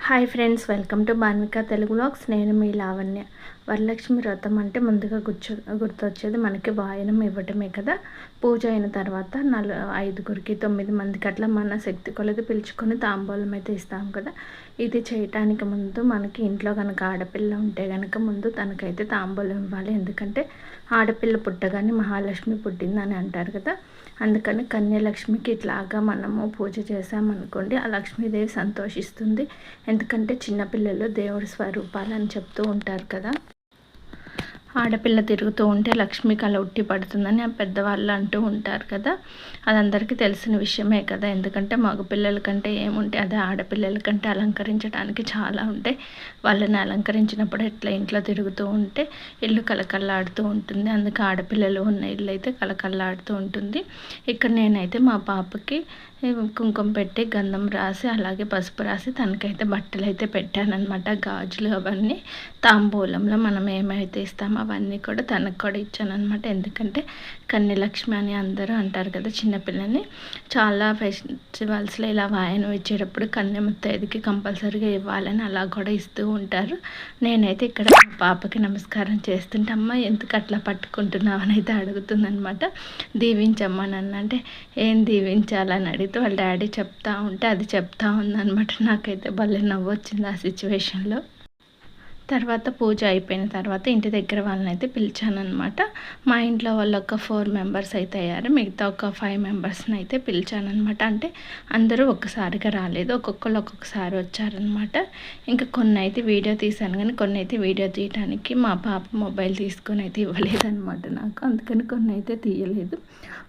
Hi friends, welcome to Banvika Telugu vlogs. నేను మీ లావణ్య. వరలక్ష్మి వ్రతం అంటే ముందుగా గుర్తొచ్చేది మనకి వాయనం ఇవ్వటమే కదా. పూజ అయిన తర్వాత 5గురికి 9 మందికి అట్లా మన శక్తి కొలది పిలుచుకొని తాంబూలం అయితే ఇస్తాం కదా. ఇది చేయటానికి ముందు మనకి ఇంట్లో కనుక ఆడపిల్ల ఉంటే కనుక ముందు తనకైతే తాంబూలం ఇవ్వాలి. ఎందుకంటే ఆడపిల్ల పుట్టగానే మహాలక్ష్మి పుట్టిందని అంటారు కదా. అందుకని కన్యలక్ష్మికి ఇట్లాగా మనము పూజ చేసామనుకోండి, ఆ లక్ష్మీదేవి సంతోషిస్తుంది. ఎందుకంటే చిన్నపిల్లలు దేవుడి స్వరూపాలు అని చెప్తూ ఉంటారు కదా. ఆడపిల్ల తిరుగుతూ ఉంటే లక్ష్మి కళ ఉట్టి పడుతుందని ఆ పెద్దవాళ్ళు అంటూ ఉంటారు కదా. అది అందరికీ తెలిసిన విషయమే కదా. ఎందుకంటే మగపిల్లల కంటే ఏముంటే అదే ఆడపిల్లల కంటే అలంకరించడానికి చాలా ఉంటాయి. వాళ్ళని అలంకరించినప్పుడు ఎట్లా ఇంట్లో తిరుగుతూ ఉంటే ఇల్లు కలకల్లాడుతూ ఉంటుంది. అందుకే ఆడపిల్లలు ఉన్న ఇల్లు అయితే కలకల్లాడుతూ ఉంటుంది. ఇక్కడ నేనైతే మా పాపకి కుంకుమ పెట్టి గంధం రాసి అలాగే పసుపు రాసి తనకైతే బట్టలు అయితే పెట్టానన్నమాట. గాజులు అవన్నీ తాంబూలంలో మనం ఏమైతే ఇస్తామో అవన్నీ కూడా తనకు కూడా ఇచ్చానమాట. ఎందుకంటే కన్యలక్ష్మి అని అందరూ అంటారు కదా చిన్నపిల్లని. చాలా ఫెస్టివల్స్లో ఇలా వాయనం ఇచ్చేటప్పుడు కన్య ముత్తైదుకి కంపల్సరీగా ఇవ్వాలని అలా కూడా ఇస్తూ ఉంటారు. నేనైతే ఇక్కడ మా పాపకి నమస్కారం చేస్తుంటే అమ్మ ఎందుకు అట్లా పట్టుకుంటున్నావు అని అయితే అడుగుతుందనమాట. దీవించమ్మా నన్ను అంటే ఏం దీవించాలని అడిగితే వాళ్ళ డాడీ చెప్తా ఉంటే అది చెప్తా ఉందనమాట. నాకైతే భలే నవ్వు వచ్చింది ఆ సిచ్యువేషన్లో. తర్వాత పూజ అయిపోయిన తర్వాత ఇంటి దగ్గర వాళ్ళని అయితే పిలిచానమాట. మా ఇంట్లో వాళ్ళు ఒక 4 మెంబర్స్ అయితే అయ్యారు. మిగతా ఒక 5 మెంబర్స్ని అయితే పిలిచానమాట. అంటే అందరూ ఒక్కసారిగా రాలేదు, ఒక్కొక్కరు ఒక్కొక్కసారి వచ్చారనమాట. ఇంకా కొన్ని అయితే వీడియో తీశాను, కానీ కొన్ని అయితే వీడియో తీయడానికి మా పాప మొబైల్ తీసుకొని అయితే ఇవ్వలేదన్నమాట నాకు. అందుకని కొన్ని అయితే తీయలేదు.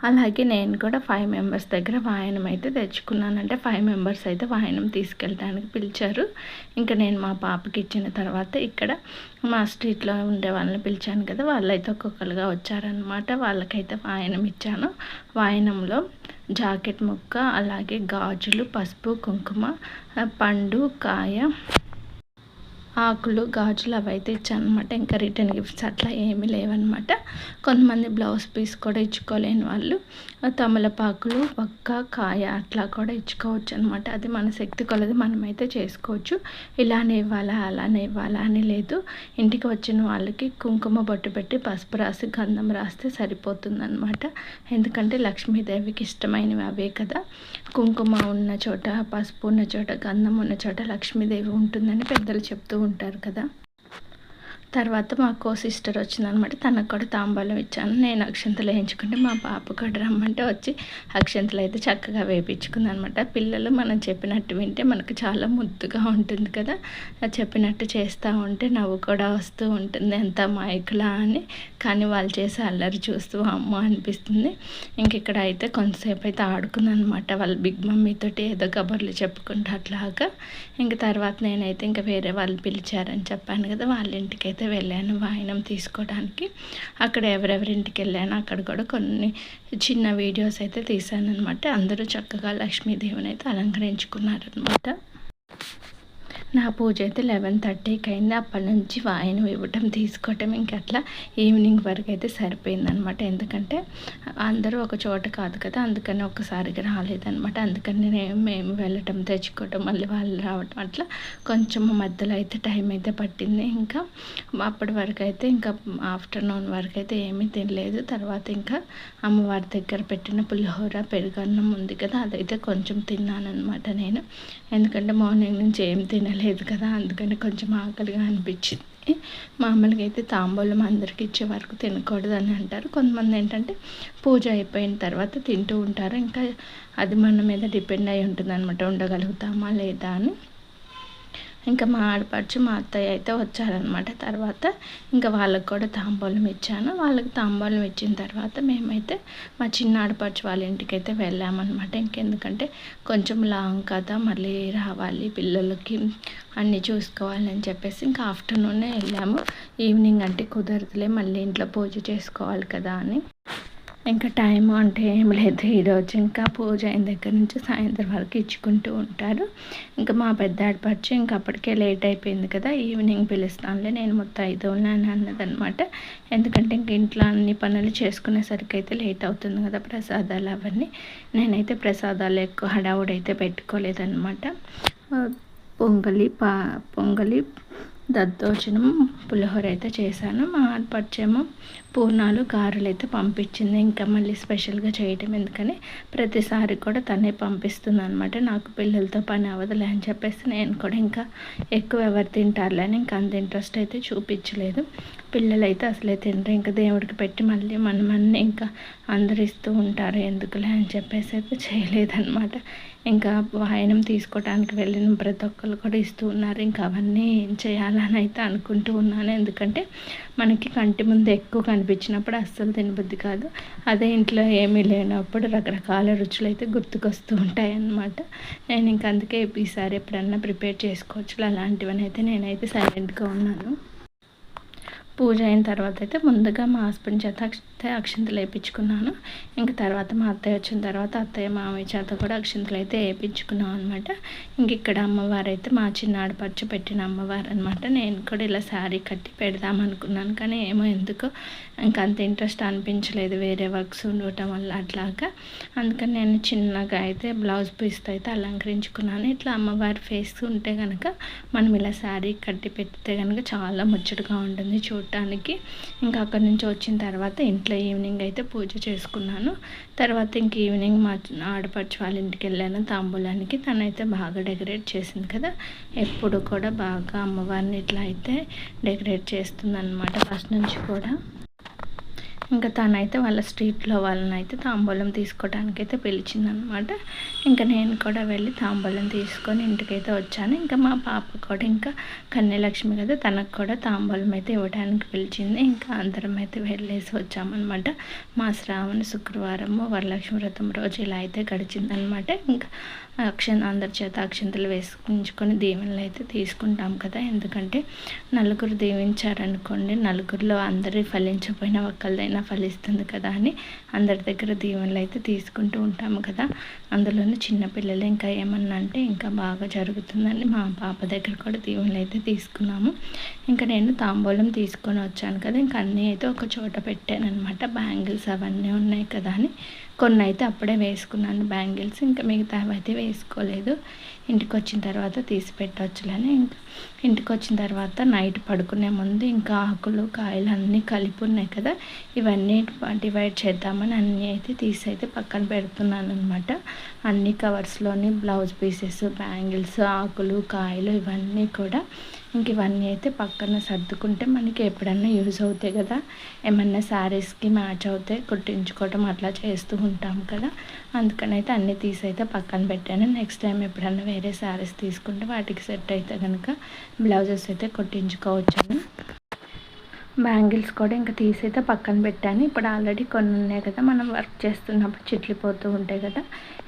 అలాగే నేను కూడా 5 మెంబర్స్ దగ్గర వాయనం అయితే తెచ్చుకున్నాను. అంటే 5 మెంబర్స్ అయితే వాయనం తీసుకెళ్ళడానికి పిలిచారు. ఇంకా నేను మా పాపకి ఇచ్చిన తర్వాత ఇక్కడ మా స్ట్రీట్లో ఉండే వాళ్ళని పిలిచాను కదా, వాళ్ళైతే ఒక్కొక్కరుగా వచ్చారనమాట. వాళ్ళకైతే వాయనం ఇచ్చాను. వాయనంలో జాకెట్ ముక్క, అలాగే గాజులు, పసుపు, కుంకుమ, పండు, కాయ, ఆకులు, గాజులు అవైతే ఇచ్చాను అనమాట. ఇంకా రిటర్న్ గిఫ్ట్స్ అట్లా ఏమీ లేవన్నమాట. కొంతమంది బ్లౌజ్ పీస్ కూడా ఇచ్చుకోలేని వాళ్ళు తమలపాకులు, ఒక్క, కాయ అట్లా కూడా ఇచ్చుకోవచ్చు అనమాట. అది మన శక్తి కొలది మనమైతే చేసుకోవచ్చు. ఇలానే ఇవ్వాలా అలానే ఇవ్వాలా అని లేదు. ఇంటికి వచ్చిన వాళ్ళకి కుంకుమ బొట్టు పెట్టి పసుపు రాసి గంధం రాస్తే సరిపోతుందన్నమాట. ఎందుకంటే లక్ష్మీదేవికి ఇష్టమైనవి అవే కదా. కుంకుమ ఉన్న చోట, పసుపు ఉన్న చోట, గంధం ఉన్న చోట లక్ష్మీదేవి ఉంటుందని పెద్దలు చెప్తూ ఉంటారు కదా. తర్వాత మాకు సిస్టర్ వచ్చిందనమాట. తనకు కూడా తాంబూలం ఇచ్చాను. నేను అక్షంతలు వేయించుకుంటే మా పాప కూడా రమ్మంటే వచ్చి అక్షంతలు అయితే చక్కగా వేయించుకుంది అనమాట. పిల్లలు మనం చెప్పినట్టు వింటే మనకు చాలా ముద్దుగా ఉంటుంది కదా. చెప్పినట్టు చేస్తూ ఉంటే నవ్వు కూడా వస్తూ ఉంటుంది, ఎంత మాయకులా అని. కానీ వాళ్ళు చేసే అల్లరి చూస్తూ అమ్మ అనిపిస్తుంది. ఇంక ఇక్కడ అయితే కొంతసేపు అయితే ఆడుకుందనమాట. వాళ్ళ బిగ్ మమ్మీతోటి ఏదో కబుర్లు చెప్పుకుంటూ అట్లాగా. ఇంక తర్వాత నేనైతే ఇంకా వేరే వాళ్ళు పిలిచారని చెప్పాను కదా, వాళ్ళ ఇంటికి అయితే వెళ్ళాను వాయనం తీసుకోవడానికి. అక్కడ ఎవరెవరింటికి వెళ్ళాను అక్కడ కూడా కొన్ని చిన్న వీడియోస్ అయితే తీశాను అనమాట. అందరూ చక్కగా లక్ష్మీదేవిని అయితే అలంకరించుకున్నారనమాట. నా పూజ అయితే 11:30కి అయింది. అప్పటి నుంచి వాయనం ఇవ్వటం తీసుకోవటం ఇంక అట్లా ఈవినింగ్ వరకు అయితే సరిపోయిందనమాట. ఎందుకంటే అందరూ ఒక చోట కాదు కదా, అందుకని ఒక్కసారిగా రాలేదనమాట. అందుకని మేము వెళ్ళటం తెచ్చుకోవటం మళ్ళీ వాళ్ళు రావటం అట్లా కొంచెం మధ్యలో అయితే టైం అయితే పట్టింది. ఇంకా అప్పటి వరకు అయితే ఇంకా ఆఫ్టర్నూన్ వరకు అయితే ఏమీ తినలేదు. తర్వాత ఇంకా అమ్మవారి దగ్గర పెట్టిన పులిహోర, పెరుగన్నం ఉంది కదా, అదైతే కొంచెం తిన్నానమాట నేను. ఎందుకంటే మార్నింగ్ నుంచి ఏం తినలేదు కదా, అందుకని కొంచెం ఆకలిగా అనిపించింది. మామూలుగా అయితే తాంబూలం అందరికి ఇచ్చే వరకు తినకూడదు అని అంటారు. కొంతమంది ఏంటంటే పూజ అయిపోయిన తర్వాత తింటూ ఉంటారు. ఇంకా అది మన మీద డిపెండ్ అయి ఉంటుంది అనమాట, ఉండగలుగుతామా లేదా అని. ఇంకా మా ఆడపడుచు మా అత్తయ్య అయితే వచ్చారనమాట. తర్వాత ఇంకా వాళ్ళకి కూడా తాంబూలం ఇచ్చాను. వాళ్ళకి తాంబూలం ఇచ్చిన తర్వాత మేమైతే మా చిన్న ఆడపడుచు వాళ్ళ ఇంటికి అయితే వెళ్ళామన్నమాట. ఇంకెందుకంటే కొంచెం లాంగ్ కదా, మళ్ళీ రావాలి, పిల్లలకి అన్నీ చూసుకోవాలని చెప్పేసి ఇంకా ఆఫ్టర్నూనే వెళ్ళాము. ఈవినింగ్ అంటే కుదరదులే, మళ్ళీ ఇంట్లో పూజ చేసుకోవాలి కదా అని. ఇంకా టైం అంటే ఏం లేదు. ఈరోజు ఇంకా పూజ అయిన దగ్గర నుంచి సాయంత్రం వరకు ఇచ్చుకుంటూ ఉంటారు. ఇంకా మా పెద్ద ఆడపడుచు ఇంకా అప్పటికే లేట్ అయిపోయింది కదా, ఈవినింగ్ పిలుస్తానులే నేను మొత్తం 5 ఉన్నాను అన్నదనమాట. ఎందుకంటే ఇంక ఇంట్లో అన్ని పనులు చేసుకునేసరికి అయితే లేట్ అవుతుంది కదా, ప్రసాదాలు అవన్నీ. నేనైతే ప్రసాదాలు ఎక్కువ హడావుడైతే పెట్టుకోలేదన్నమాట. పొంగలి దద్దోజనం పులిహోర అయితే చేశాను. మా ఆడపడుచేమో పూర్ణాలు గారెలు అయితే పంపించింది. ఇంకా మళ్ళీ స్పెషల్గా చేయటం ఎందుకని ప్రతిసారి కూడా తనే పంపిస్తుంది అనమాట. నాకు పిల్లలతో పని అవ్వదులే అని చెప్పేసి నేను కూడా ఇంకా ఎక్కువ ఎవరు తింటారులే అని ఇంకా అంత ఇంట్రెస్ట్ అయితే చూపించలేదు. పిల్లలు అయితే అసలే తినరు. ఇంకా దేవుడికి పెట్టి మళ్ళీ మనమన్నీ ఇంకా అందరు ఇస్తూ ఉంటారు ఎందుకులే అని చెప్పేసి అయితే చేయలేదన్నమాట. ఇంకా వాయనం తీసుకోవడానికి వెళ్ళిన ప్రతి ఒక్కరు కూడా ఇస్తూ ఉన్నారు. ఇంకా అవన్నీ ఏం చేయాలని అయితే అనుకుంటూ ఉన్నాను. ఎందుకంటే మనకి కంటి ముందు ఎక్కువ కనిపించినప్పుడు అస్సలు తినబుద్ధి కాదు. అదే ఇంట్లో ఏమీ లేనప్పుడు రకరకాల రుచులు అయితే గుర్తుకొస్తూ ఉంటాయి అన్నమాట. నేను ఇంక అందుకే ఈసారి ఎప్పుడన్నా ప్రిపేర్ చేసుకోవచ్చు అలాంటివని అయితే నేనైతే సైలెంట్గా ఉన్నాను. పూజ అయిన తర్వాత అయితే ముందుగా మా హస్బెండ్ చేత అక్షింతలు వేయించుకున్నాను. ఇంక తర్వాత మా అత్తయ్య వచ్చిన తర్వాత అత్తయ్య మామయ్య చేత కూడా అక్షింతలు అయితే వేయించుకున్నాం అనమాట. ఇంక ఇక్కడ అమ్మవారు అయితే మా చిన్న ఆడపడుచు పెట్టిన అమ్మవారు అనమాట. నేను కూడా ఇలా శారీ కట్టి పెడదాం అనుకున్నాను, కానీ ఏమో ఎందుకో ఇంకా అంత ఇంట్రెస్ట్ అనిపించలేదు వేరే వర్క్స్ ఉండటం వల్ల అట్లాగా. అందుకని నేను చిన్నగా అయితే బ్లౌజ్ పీస్తో అయితే అలంకరించుకున్నాను. ఇట్లా అమ్మవారి ఫేస్ ఉంటే కనుక మనం ఇలా శారీ కట్టి పెడితే కనుక చాలా ముచ్చటగా ఉంటుంది చూడటానికి. ఇంకా అక్కడి నుంచి వచ్చిన తర్వాత ఇంట్లో ఈవినింగ్ అయితే పూజ చేసుకున్నాను. తర్వాత ఇంక ఈవినింగ్ మా ఆడపడుచు వాళ్ళ ఇంటికి వెళ్ళాను తాంబూలానికి. తనైతే బాగా డెకరేట్ చేసింది కదా, ఎప్పుడు కూడా బాగా అమ్మవారిని ఇట్లా అయితే డెకరేట్ చేస్తుందన్నమాట ఫస్ట్ నుంచి కూడా. ఇంకా తనైతే వాళ్ళ స్ట్రీట్లో వాళ్ళని అయితే తాంబూలం తీసుకోవడానికి అయితే పిలిచిందనమాట. ఇంకా నేను కూడా వెళ్ళి తాంబూలం తీసుకొని ఇంటికైతే వచ్చాను. ఇంకా మా పాప కూడా ఇంకా కన్యలక్ష్మి కదా, తనకు కూడా తాంబూలం అయితే ఇవ్వడానికి పిలిచింది. ఇంకా అందరం అయితే వెళ్ళేసి వచ్చామన్నమాట. మా శ్రావణ శుక్రవారము వరలక్ష్మి వ్రతం రోజు ఇలా అయితే గడిచిందనమాట. ఇంకా అందరి చేత అక్షింతలు వేసుకుంచుకొని దీవెనలు అయితే తీసుకుంటాం కదా. ఎందుకంటే నలుగురు దీవించారనుకోండి, నలుగురిలో అందరి ఫలించకపోయినా ఒక్కళ్ళదైనా ఫలిస్తుంది కదా అని అందరి దగ్గర దీవెనలు అయితే తీసుకుంటూ ఉంటాము కదా. అందులోనే చిన్నపిల్లలు ఇంకా ఏమన్నా అంటే ఇంకా బాగా జరుగుతుందని మా పాప దగ్గర కూడా దీవెనలు అయితే తీసుకున్నాము. ఇంకా నేను తాంబూలం తీసుకొని వచ్చాను కదా, ఇంకా అన్నీ అయితే ఒక చోట పెట్టాను అనమాట. బ్యాంగిల్స్ అవన్నీ ఉన్నాయి కదా అని కొన్ని అయితే అప్పుడే వేసుకున్నాను బ్యాంగిల్స్, ఇంకా మిగతావి అయితే వేసుకోలేదు. ఇంటికి వచ్చిన తర్వాత తీసి పెట్టవచ్చులని ఇంకా ఇంటికి వచ్చిన తర్వాత నైట్ పడుకునే ముందు ఇంకా ఆకులు కాయలు అన్నీ కలిపి ఉన్నాయి కదా, ఇవన్నీ డివైడ్ చేద్దామని అన్నీ అయితే తీసి అయితే పక్కన పెడుతున్నాను అనమాట. అన్ని కవర్స్లోని బ్లౌజ్ పీసెస్, బ్యాంగిల్స్, ఆకులు కాయలు ఇవన్నీ కూడా ఇంక ఇవన్నీ అయితే పక్కన సర్దుకుంటే మనకి ఎప్పుడన్నా యూజ్ అవుతాయి కదా, ఏమన్నా శారీస్కి మ్యాచ్ అవుతాయి కుట్టించుకోవడం అట్లా చేస్తూ ఉంటాం కదా. అందుకని అయితే అన్నీ తీసి అయితే పక్కన పెట్టాను. నెక్స్ట్ టైం ఎప్పుడన్నా వేరే శారీస్ తీసుకుంటే వాటికి సెట్ అయితే కనుక బ్లౌజెస్ అయితే కుట్టించుకోవచ్చాను. బ్యాంగిల్స్ కూడా ఇంకా తీసైతే పక్కన పెట్టాను. ఇప్పుడు ఆల్రెడీ కొన్ని ఉన్నాయి కదా, మనం వర్క్ చేస్తున్నప్పుడు చిట్లిపోతూ ఉంటాయి కదా,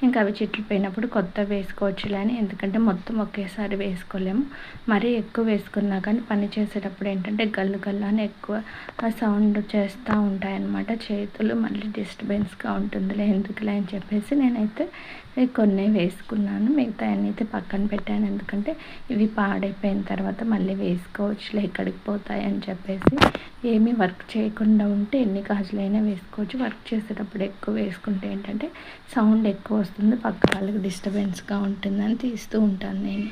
ఇంకా అవి చిట్లిపోయినప్పుడు కొత్త వేసుకోవచ్చులే అని. ఎందుకంటే మొత్తం ఒకేసారి వేసుకోలేము. మరీ ఎక్కువ వేసుకున్నా కానీ పని చేసేటప్పుడు ఏంటంటే గల్లు గల్లు అని ఎక్కువ సౌండ్ చేస్తూ ఉంటాయన్నమాట చేతులు, మళ్ళీ డిస్టర్బెన్స్గా ఉంటుందిలే ఎందుకులే అని చెప్పేసి నేనైతే కొన్ని వేసుకున్నాను. మిగతా అన్నీ అయితే పక్కన పెట్టాను. ఎందుకంటే ఇవి పాడైపోయిన తర్వాత మళ్ళీ వేసుకోవచ్చులే ఎక్కడికి పోతాయి అని చెప్పేసి. ఏమీ వర్క్ చేయకుండా ఉంటే ఎన్ని గాజులైనా వేసుకోవచ్చు. వర్క్ చేసేటప్పుడు ఎక్కువ వేసుకుంటే ఏంటంటే సౌండ్ ఎక్కువ వస్తుంది, పక్క వాళ్ళకి డిస్టర్బెన్స్గా ఉంటుందని తీస్తూ ఉంటాను నేను.